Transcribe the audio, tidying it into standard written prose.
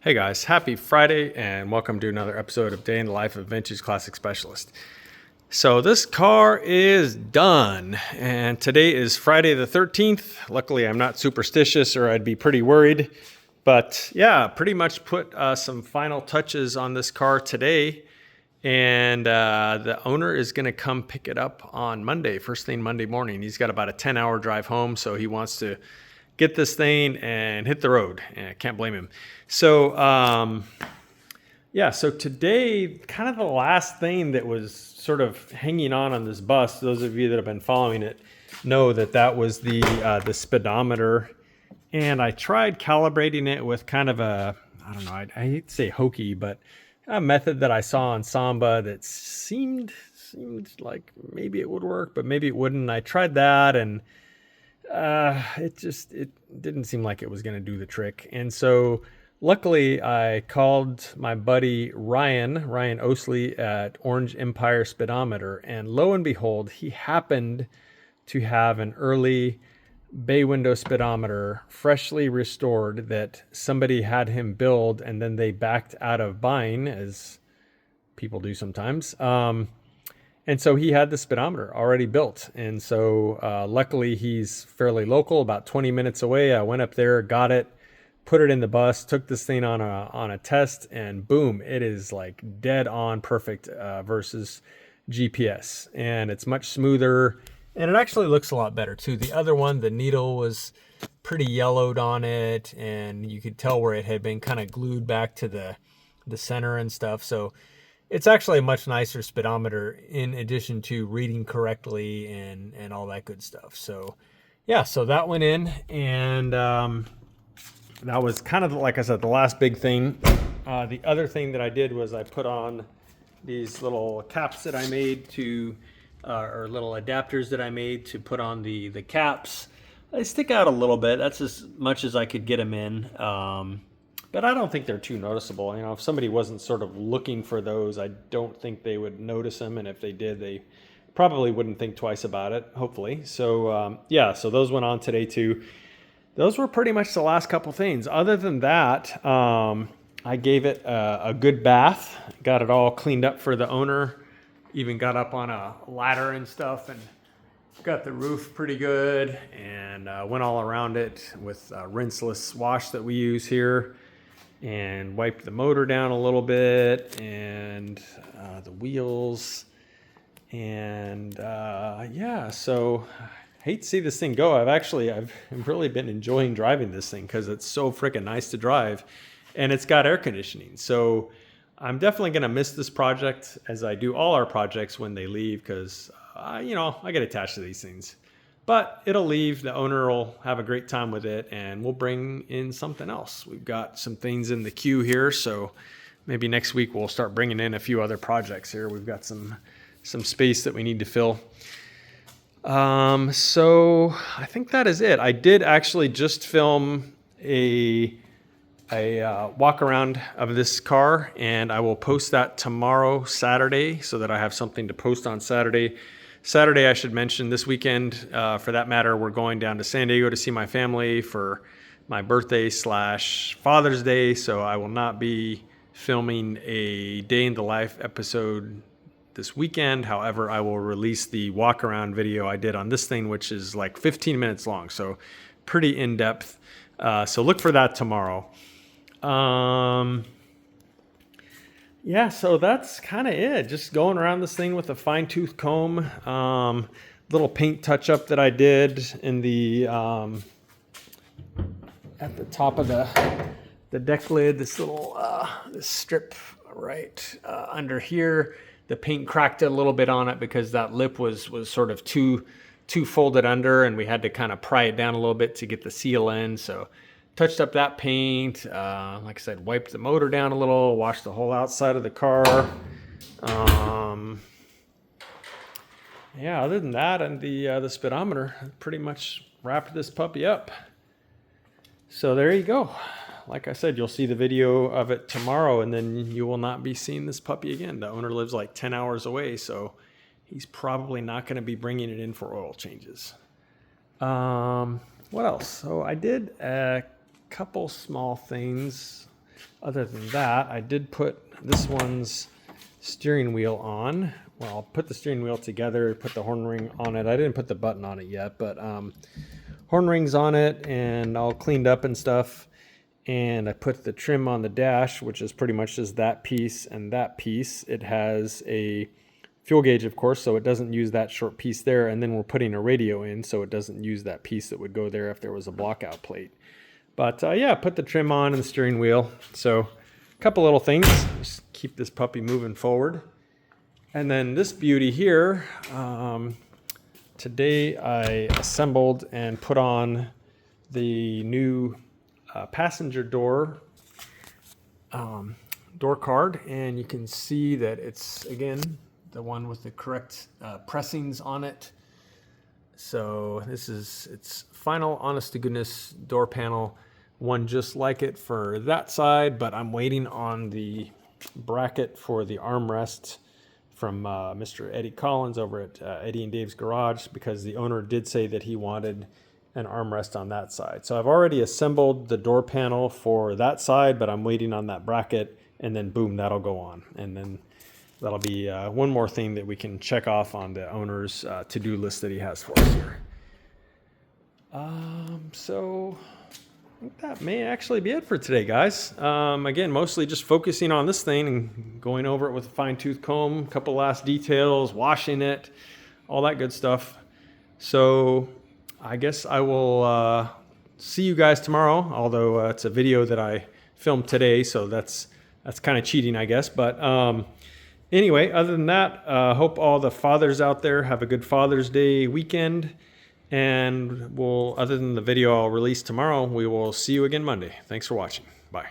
Hey guys, happy Friday and welcome to another episode of Day in the Life of Vintage Classic Specialist. So this car is done and today is Friday the 13th. Luckily I'm not superstitious or I'd be pretty worried. But yeah, pretty much put some final touches on this car today. And the owner is going to come pick it up on Monday, first thing Monday morning. He's got about a 10-hour drive home, so he wants to get this thing and hit the road. And I can't blame him. So, so today, kind of the last thing that was sort of hanging on this bus, those of you that have been following it know that was the speedometer. And I tried calibrating it with kind of a, I don't know, I hate to say hokey, but a method that I saw on Samba that seemed like maybe it would work, but maybe it wouldn't. I tried that and it didn't seem like it was going to do the trick. And so luckily I called my buddy Ryan Osley at Orange Empire Speedometer, and lo and behold, he happened to have an early bay window speedometer freshly restored that somebody had him build and then they backed out of buying, as people do sometimes. And so he had the speedometer already built. And so luckily he's fairly local, about 20 minutes away. I went up there, got it, put it in the bus, took this thing on a test, and boom, it is like dead on perfect versus GPS. And it's much smoother. And it actually looks a lot better too. The other one, the needle was pretty yellowed on it, and you could tell where it had been kind of glued back to the center and stuff. So it's actually a much nicer speedometer in addition to reading correctly and all that good stuff. So yeah, so that went in, and that was kind of, like I said, the last big thing. The other thing that I did was I put on these little caps that I made to or little adapters that I made to put on the caps. They stick out a little bit. That's as much as I could get them in. But I don't think they're too noticeable. You know, if somebody wasn't sort of looking for those, I don't think they would notice them. And if they did, they probably wouldn't think twice about it, hopefully. So so those went on today too. Those were pretty much the last couple things. Other than that, I gave it a good bath, got it all cleaned up for the owner, even got up on a ladder and stuff and got the roof pretty good, and went all around it with a rinseless wash that we use here, and wiped the motor down a little bit and the wheels. And so I hate to see this thing go. I've really been enjoying driving this thing because it's so freaking nice to drive, and it's got air conditioning. So I'm definitely going to miss this project, as I do all our projects when they leave, because I get attached to these things. But it'll leave, the owner will have a great time with it, and we'll bring in something else. We've got some things in the queue here, so maybe next week we'll start bringing in a few other projects here. We've got some space that we need to fill. So I think that is it. I did actually just film a walk around of this car, and I will post that tomorrow, Saturday, so that I have something to post on Saturday. I should mention, this weekend, for that matter, we're going down to San Diego to see my family for my birthday / Father's Day, so I will not be filming a Day in the Life episode this weekend. However, I will release the walk around video I did on this thing, which is like 15 minutes long, so pretty in depth. So look for that tomorrow. So that's kind of it. Just going around this thing with a fine-tooth comb. Little paint touch-up that I did in the at the top of the deck lid. This little this strip right under here. The paint cracked a little bit on it because that lip was sort of too folded under, and we had to kind of pry it down a little bit to get the seal in. So touched up that paint, like I said, wiped the motor down a little, washed the whole outside of the car. Other than that, and the speedometer, pretty much wrapped this puppy up. So there you go. Like I said, you'll see the video of it tomorrow, and then you will not be seeing this puppy again. The owner lives like 10 hours away, so he's probably not going to be bringing it in for oil changes. What else? So I did couple small things. other than that, I did put this one's steering wheel on. Well, I'll put the steering wheel together, put the horn ring on it. I didn't put the button on it yet, but horn rings on it and all cleaned up and stuff. And I put the trim on the dash, which is pretty much just that piece and that piece. It has a fuel gauge, of course, so it doesn't use that short piece there. And then we're putting a radio in, so it doesn't use that piece that would go there if there was a blockout plate. But yeah, put the trim on and the steering wheel. So a couple little things, just keep this puppy moving forward. And then this beauty here, today I assembled and put on the new passenger door card, and you can see that it's, again, the one with the correct pressings on it. So this is its final honest to goodness door panel, one just like it for that side, but I'm waiting on the bracket for the armrest from Mr. Eddie Collins over at Eddie and Dave's Garage, because the owner did say that he wanted an armrest on that side. So I've already assembled the door panel for that side, but I'm waiting on that bracket, and then boom, that'll go on. And then that'll be one more thing that we can check off on the owner's to-do list that he has for us here. So I think that may actually be it for today, guys. Again, mostly just focusing on this thing and going over it with a fine-tooth comb, a couple last details, washing it, all that good stuff. So I guess I will see you guys tomorrow, although it's a video that I filmed today, so that's kind of cheating, I guess. But anyway, other than that, hope all the fathers out there have a good Father's Day weekend. And other than the video I'll release tomorrow, we will see you again Monday. Thanks for watching. Bye.